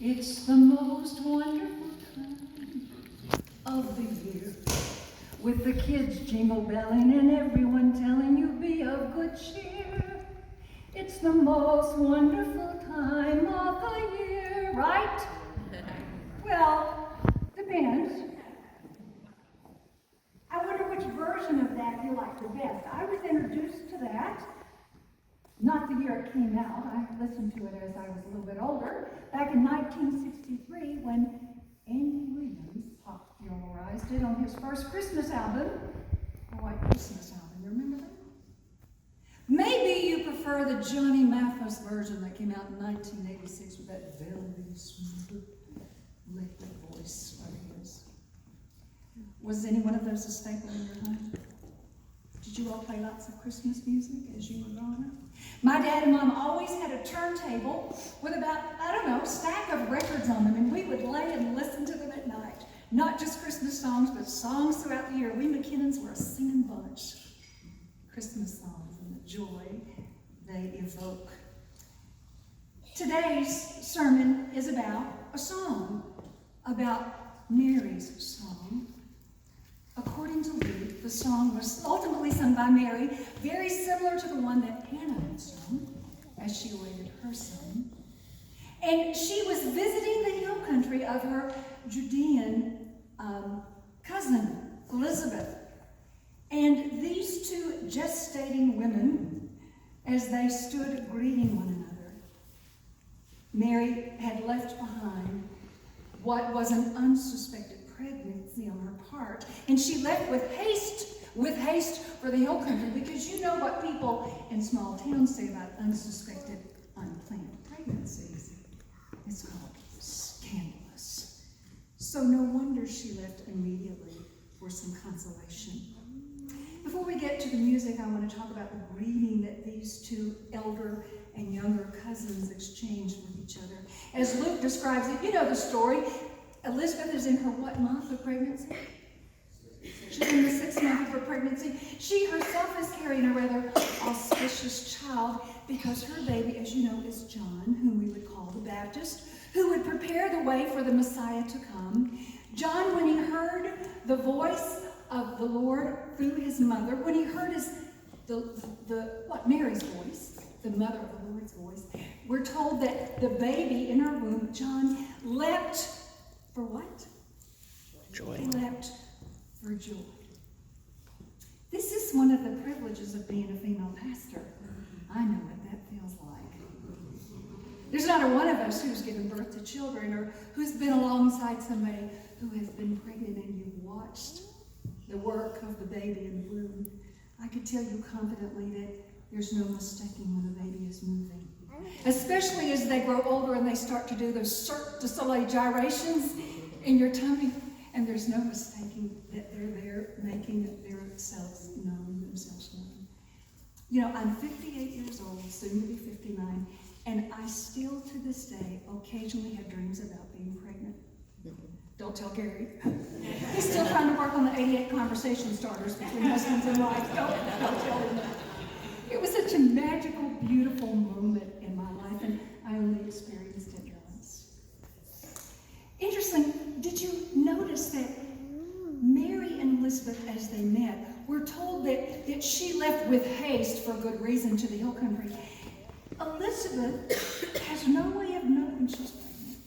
It's the most wonderful time of the year, with the kids jingle belling and everyone telling you be of good cheer. It's the most wonderful time of the year, right? Well, depends. I wonder which version of that you like the best. I was introduced to that, not the year it came out. I listened to it as I was a little bit older, back in 1963 when Andy Williams popularized it on his first Christmas album, a White Christmas album. You remember that? Maybe you prefer the Johnny Mathis version that came out in 1986 with that very smooth liquid voice of his. Was any one of those a staple in your home? Did you all play lots of Christmas music as you were growing up? My dad and mom always had a turntable with about, a stack of records on them, and we would lay and listen to them at night. Not just Christmas songs, but songs throughout the year. We McKinnons were a singing bunch. Christmas songs and the joy they evoke. Today's sermon is about a song, about Mary's song. According to Luke, the song was ultimately sung by Mary, very similar to the one that Hannah had sung as she awaited her son. And she was visiting the hill country of her Judean cousin, Elizabeth. And these two gestating women, as they stood greeting one another, Mary had left behind what was an unsuspected pregnancy on her part. And she left with haste for the hill country, because you know what people in small towns say about unsuspected, unplanned pregnancies. It's called scandalous. So no wonder she left immediately for some consolation. Before we get to the music, I want to talk about the greeting that these two elder and younger cousins exchanged with each other. As Luke describes it, you know the story. Elizabeth is in her what month of pregnancy? She's in the 6th month of her pregnancy. She herself is carrying a rather auspicious child, because her baby, as you know, is John, whom we would call the Baptist, who would prepare the way for the Messiah to come. John, when he heard the voice of the Lord through his mother, when he heard Mary's voice, the mother of the Lord's voice, we're told that the baby in her womb, John, leapt for what? Joy. He leapt for joy. This is one of the privileges of being a female pastor. I know what that feels like. There's not a one of us who's given birth to children or who's been alongside somebody who has been pregnant and you've watched the work of the baby in the womb. I could tell you confidently that there's no mistaking when the baby is moving. Especially as they grow older and they start to do those Cirque du Soleil gyrations in your tummy. And there's no mistaking that they're there making themselves known. You know, I'm 58 years old, soon to be 59, and I still to this day occasionally have dreams about being pregnant. Don't tell Gary. He's still trying to work on the 88 conversation starters between husbands and wives. Don't tell him that. It was such a magical, beautiful moment in my life, and I only experienced it once. Interesting, did you notice that Mary and Elizabeth, as they met, were told that she left with haste for good reason to the hill country? Elizabeth has no way of knowing she's pregnant.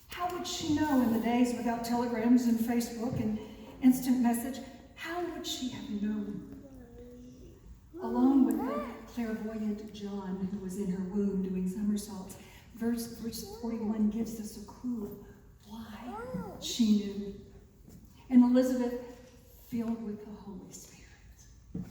How would she know in the days without telegrams and Facebook and instant message? How would she have known? Along with the clairvoyant John, who was in her womb doing somersaults, verse 41 gives us a clue of why she knew. And Elizabeth, filled with the Holy Spirit,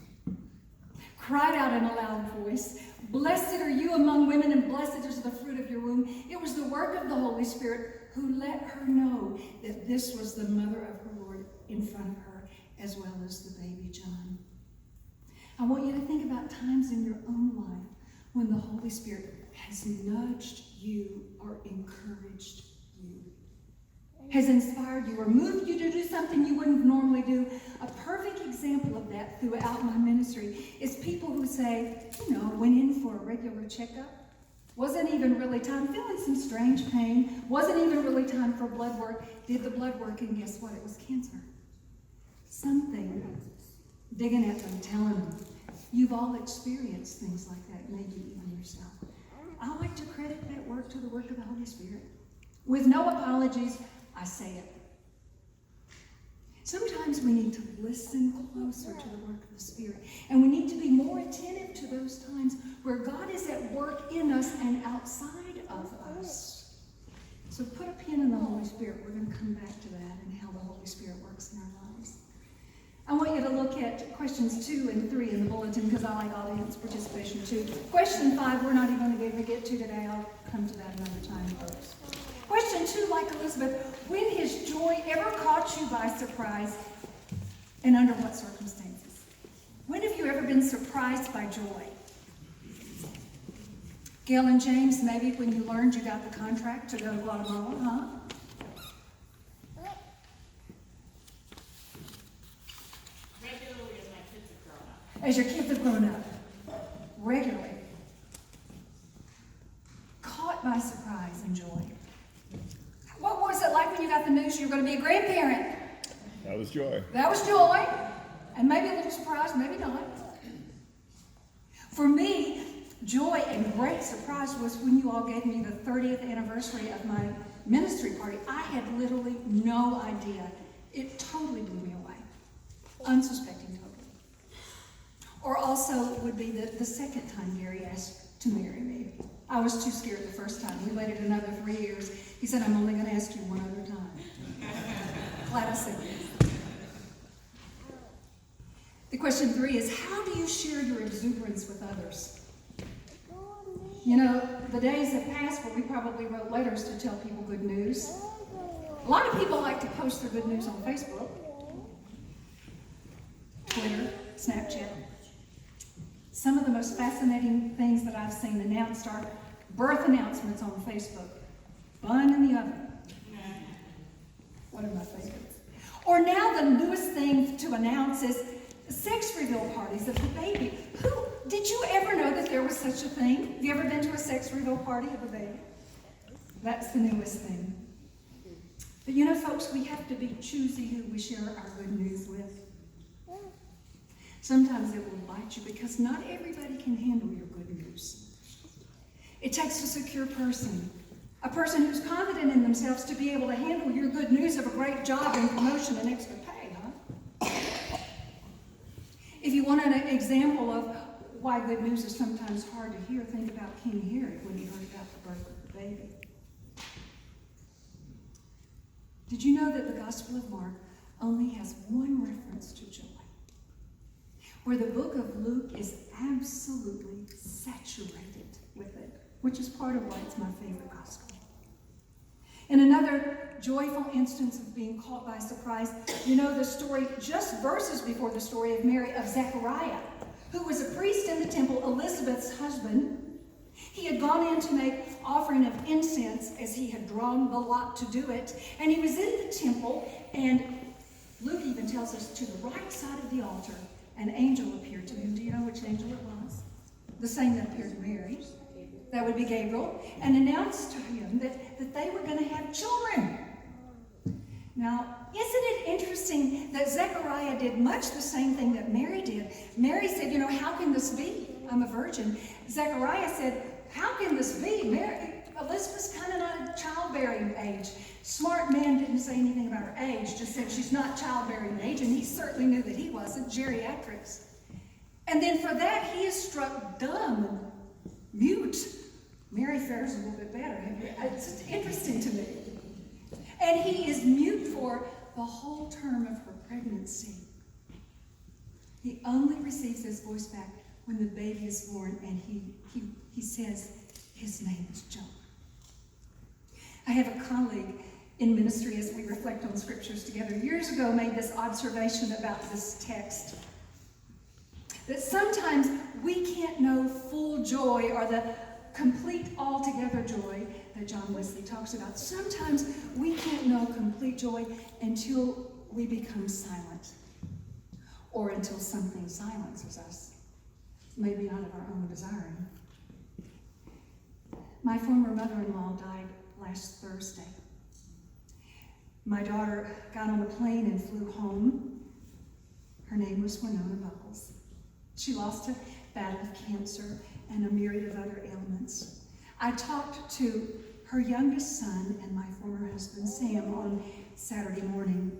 cried out in a loud voice, "Blessed are you among women, and blessed is the fruit of your womb." It was the work of the Holy Spirit who let her know that this was the mother of her Lord in front of her, as well as the baby John. I want you to think about times in your own life when the Holy Spirit has nudged you or encouraged you, has inspired you or moved you to do something you wouldn't normally do. A perfect example of that throughout my ministry is people who say, went in for a regular checkup Wasn't even really time, feeling some strange pain. Wasn't even really time for blood work. Did the blood work, and guess what? It was cancer. Something digging at them, telling them. You've all experienced things like that, maybe even yourself. I like to credit that work to the work of the Holy Spirit. With no apologies, I say it. Sometimes we need to listen closer to the work of the Spirit. And we need to be more attentive to those times where God is at work in us and outside of us. So put a pin in the Holy Spirit. We're going to come back to that and how the Holy Spirit works in our lives. I want you to look at questions 2 and 3 in the bulletin because I like audience participation too. Question 5, we're not even going to be able to get to today. I'll come to that another time, folks. Question 2, like Elizabeth, when has joy ever caught you by surprise and under what circumstances? When have you ever been surprised by joy? Gail and James, maybe when you learned you got the contract to go to Guatemala, huh? Regularly as my kids have grown up. As your kids have grown up, regularly. Caught by surprise and joy. What was it like when you got the news you were going to be a grandparent? That was joy. That was joy. And maybe a little surprise, maybe not. For me, joy and great surprise was when you all gave me the 30th anniversary of my ministry party. I had literally no idea. It totally blew me away. Unsuspecting totally. Or also would be the second time Gary asked to marry me. I was too scared the first time. We waited another 3 years. He said, I'm only going to ask you one other time. Glad I said yes. The question 3 is, how do you share your exuberance with others? You know, the days have passed where we probably wrote letters to tell people good news. A lot of people like to post their good news on Facebook, Twitter, Snapchat. Some of the most fascinating things that I've seen announced are birth announcements on Facebook. Bun in the oven. One of my favorites. Or now the newest thing to announce is sex reveal parties of the baby. Did you ever know that there was such a thing? Have you ever been to a sex reveal party of a baby? That's the newest thing. But you know, folks, we have to be choosy who we share our good news with. Sometimes it will bite you because not everybody can handle your good news. It takes a secure person, a person who's confident in themselves to be able to handle your good news of a great job and promotion and extra pay, huh? If you want an example of why good news is sometimes hard to hear, think about King Herod when he heard about the birth of the baby. Did you know that the Gospel of Mark only has one reference to joy? Where the book of Luke is absolutely saturated with it, which is part of why it's my favorite gospel. In another joyful instance of being caught by surprise, you know the story, just verses before the story of Mary, of Zechariah, who was a priest in the temple, Elizabeth's husband. He had gone in to make offering of incense as he had drawn the lot to do it. And he was in the temple, and Luke even tells us to the right side of the altar, an angel appeared to him. Do you know which angel it was? The same that appeared to Mary. That would be Gabriel. And announced to him that they were going to have children. Now, isn't it interesting that Zechariah did much the same thing that Mary did? Mary said, you know, how can this be? I'm a virgin. Zechariah said, how can this be? Elizabeth's kind of not at childbearing age. Smart man didn't say anything about her age, just said she's not childbearing age, and he certainly knew that he wasn't, geriatrics. And then for that, he is struck dumb and mute. Mary fares a little bit better. It's interesting to me. And he is mute for the whole term of her pregnancy. He only receives his voice back when the baby is born, and he says his name is John. I have a colleague in ministry, as we reflect on scriptures together, years ago made this observation about this text. That sometimes we can't know full joy or the complete altogether joy that John Wesley talks about. Sometimes we can't know complete joy until we become silent, or until something silences us, maybe out of our own desiring. My former mother-in-law died last Thursday. My daughter got on a plane and flew home. Her name was Winona Buckles. She lost a battle of cancer and a myriad of other ailments. I talked to her youngest son and my former husband, Sam, on Saturday morning.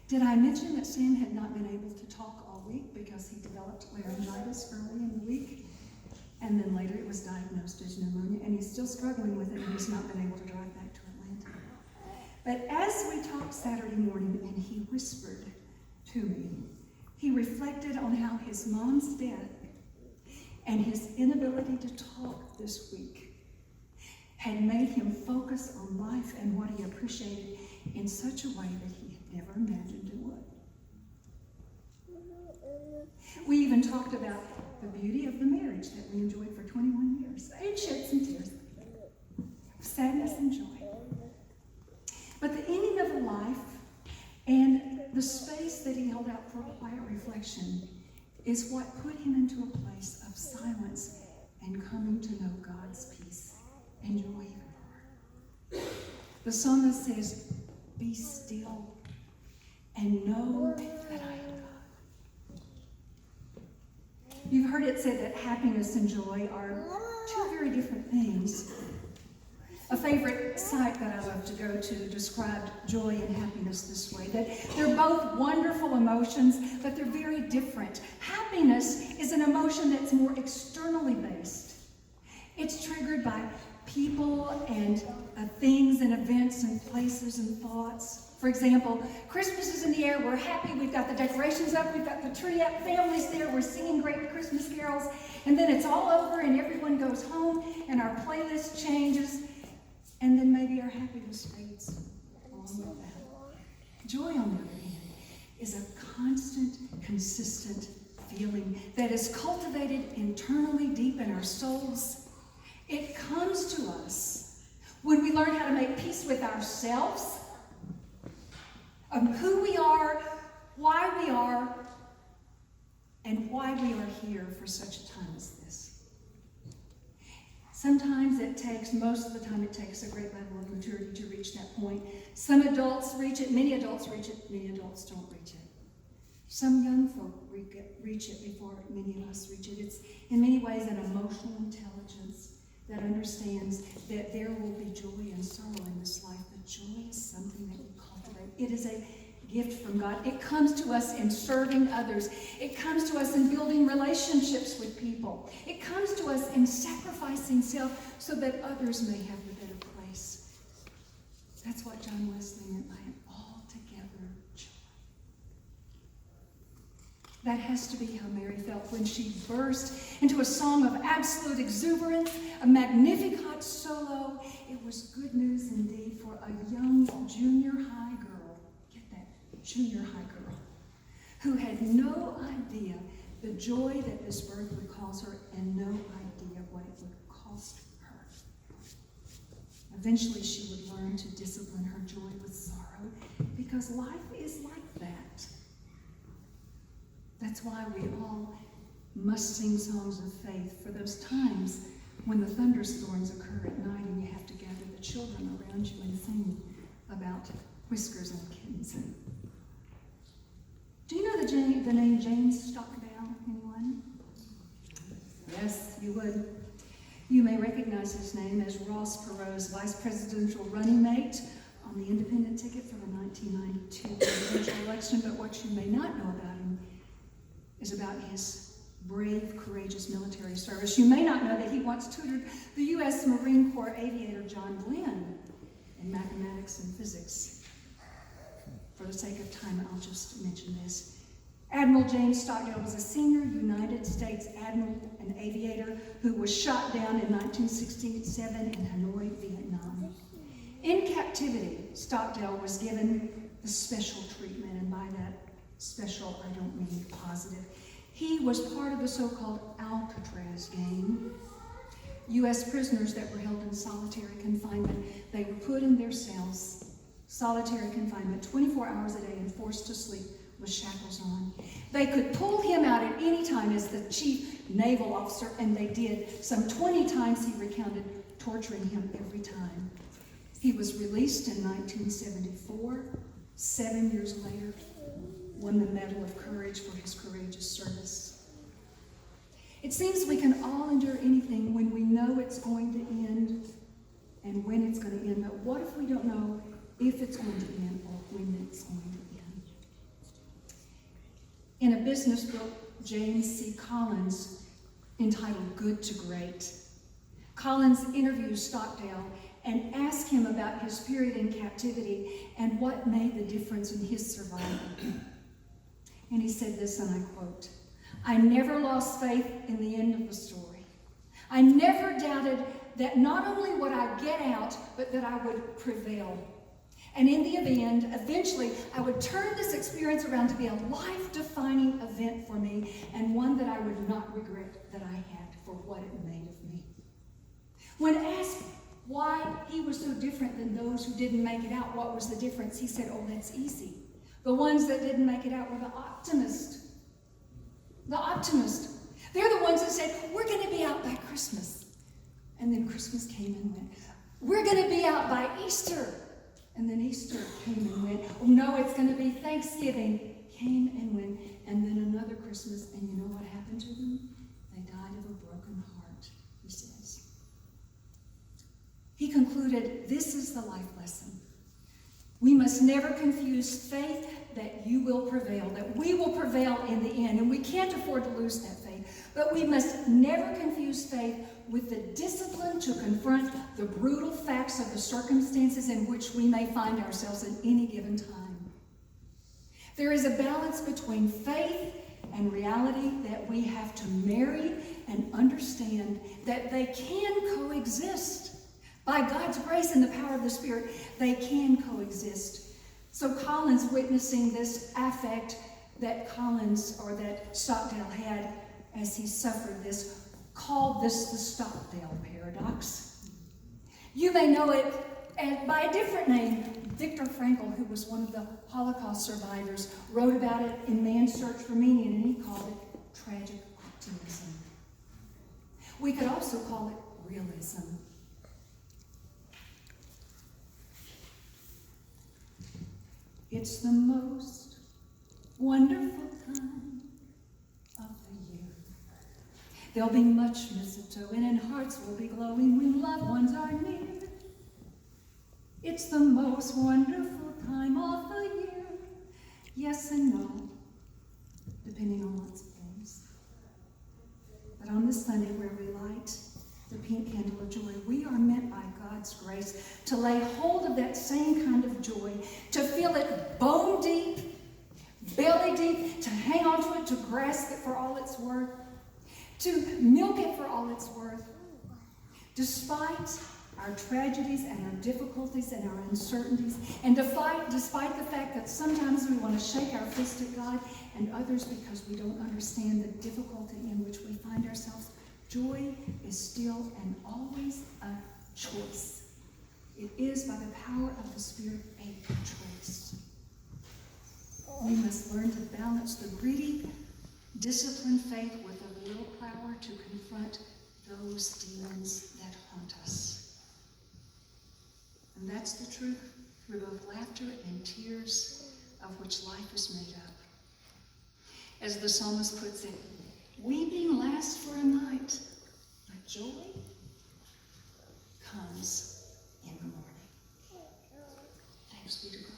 Did I mention that Sam had not been able to talk all week because he developed laryngitis early in the week? And then later it was diagnosed as pneumonia, and he's still struggling with it, and he's not been able to drive back to Atlanta. But as we talked Saturday morning, and he whispered to me, he reflected on how his mom's death and his inability to talk this week had made him focus on life and what he appreciated in such a way that he had never imagined it would. We even talked about the beauty of the marriage that we enjoyed for 21 years. It shed some tears, sadness and joy. But the ending of a life and the space that he held out for quiet reflection is what put him into a place of silence and coming to know God's peace and joy even more. The psalmist says, "Be still and know that I am God." You've heard it said that happiness and joy are two very different things. A favorite site that I love to go to described joy and happiness this way, that they're both wonderful emotions, but they're very different. Happiness is an emotion that's more externally based. It's triggered by people and things and events and places and thoughts. For example, Christmas is in the air, we're happy, we've got the decorations up, we've got the tree up, families there, we're singing great Christmas carols, and then it's all over and everyone goes home and our playlist changes, and then maybe our happiness fades along with that. Joy, on the other hand, is a constant, consistent feeling that is cultivated internally deep in our souls. It comes to us when we learn how to make peace with ourselves, of who we are, why we are, and why we are here for such a time as this. Sometimes it takes, most of the time it takes a great level of maturity to reach that point. Some adults reach it, many adults reach it, many adults don't reach it. Some young folk reach it before many of us reach it. It's in many ways an emotional intelligence that understands that there will be joy and sorrow in this life, but joy is something that we cultivate. It is a gift from God. It comes to us in serving others. It comes to us in building relationships with people. It comes to us in sacrificing self so that others may have a better place. That's what John Wesley meant by an altogether joy. That has to be how Mary felt when she burst into a song of absolute exuberance, a Magnificat solo. It was good news indeed for a young junior high girl, get that, junior high girl, who had no idea the joy that this birth would cause her and no idea what it would cost her. Eventually she would learn to discipline her joy with sorrow because life is like that. That's why we all must sing songs of faith for those times when the thunderstorms occur at night and you have to gather the children around you and sing about whiskers and kittens. Do you know the name James Stockdale? Anyone? Yes, you would. You may recognize his name as Ross Perot's vice presidential running mate on the independent ticket for the 1992 presidential election, but what you may not know about him is about his brave, courageous military service. You may not know that he once tutored the U.S. Marine Corps aviator John Glenn in mathematics and physics. For the sake of time, I'll just mention this. Admiral James Stockdale was a senior United States admiral and aviator who was shot down in 1967 in Hanoi, Vietnam. In captivity, Stockdale was given the special treatment, and by that special, I don't mean positive. He was part of the so-called Alcatraz gang. U.S. prisoners that were held in solitary confinement, they were put in their cells, solitary confinement, 24 hours a day and forced to sleep with shackles on. They could pull him out at any time as the chief naval officer, and they did. Some 20 times he recounted torturing him every time. He was released in 1974. 7 years later, won the Medal of Courage for his courageous service. It seems we can all endure anything when we know it's going to end and when it's going to end. But what if we don't know if it's going to end or when it's going to end? In a business book, James C. Collins, entitled Good to Great, Collins interviews Stockdale and asks him about his period in captivity and what made the difference in his survival. And he said this, and I quote, "I never lost faith in the end of the story. I never doubted that not only would I get out, but that I would prevail. And in the end, eventually, I would turn this experience around to be a life-defining event for me, and one that I would not regret that I had for what it made of me." When asked why he was so different than those who didn't make it out, what was the difference, he said, "Oh, that's easy. The ones that didn't make it out were the optimists. The optimists. They're the ones that said, we're going to be out by Christmas." And then Christmas came and went. "We're going to be out by Easter." And then Easter came and went. "Oh, no, it's going to be Thanksgiving." Came and went. And then another Christmas. And you know what happened to them? They died of a broken heart, he says. He concluded, this is the life lesson. We must never confuse faith that you will prevail, that we will prevail in the end. And we can't afford to lose that faith. But we must never confuse faith with the discipline to confront the brutal facts of the circumstances in which we may find ourselves at any given time. There is a balance between faith and reality that we have to marry and understand that they can coexist. By God's grace and the power of the Spirit, they can coexist. So Collins, witnessing this affect that Stockdale had as he suffered this, called this the Stockdale paradox. You may know it by a different name. Viktor Frankl, who was one of the Holocaust survivors, wrote about it in Man's Search for Meaning, and he called it tragic optimism. We could also call it realism. It's the most wonderful time of the year. There'll be much mistletoe, and hearts will be glowing when loved ones are near. It's the most wonderful time of the year. Yes and no, depending on lots of things. But on this Sunday where we light the pink candle of joy, we are meant by God's grace to lay hold of that same kind of joy, to feel it bone deep, belly deep, to hang on to it, to grasp it for all it's worth, to milk it for all it's worth. Despite our tragedies and our difficulties and our uncertainties, and despite the fact that sometimes we want to shake our fist at God, and others because we don't understand the difficulty in which we find ourselves, joy is still and always a choice. It is, by the power of the Spirit, a choice. We must learn to balance the gritty, disciplined faith with the willpower to confront those demons that haunt us. And that's the truth through both laughter and tears of which life is made up. As the psalmist puts it, weeping lasts for a night, but joy comes in the morning. Thanks be to God.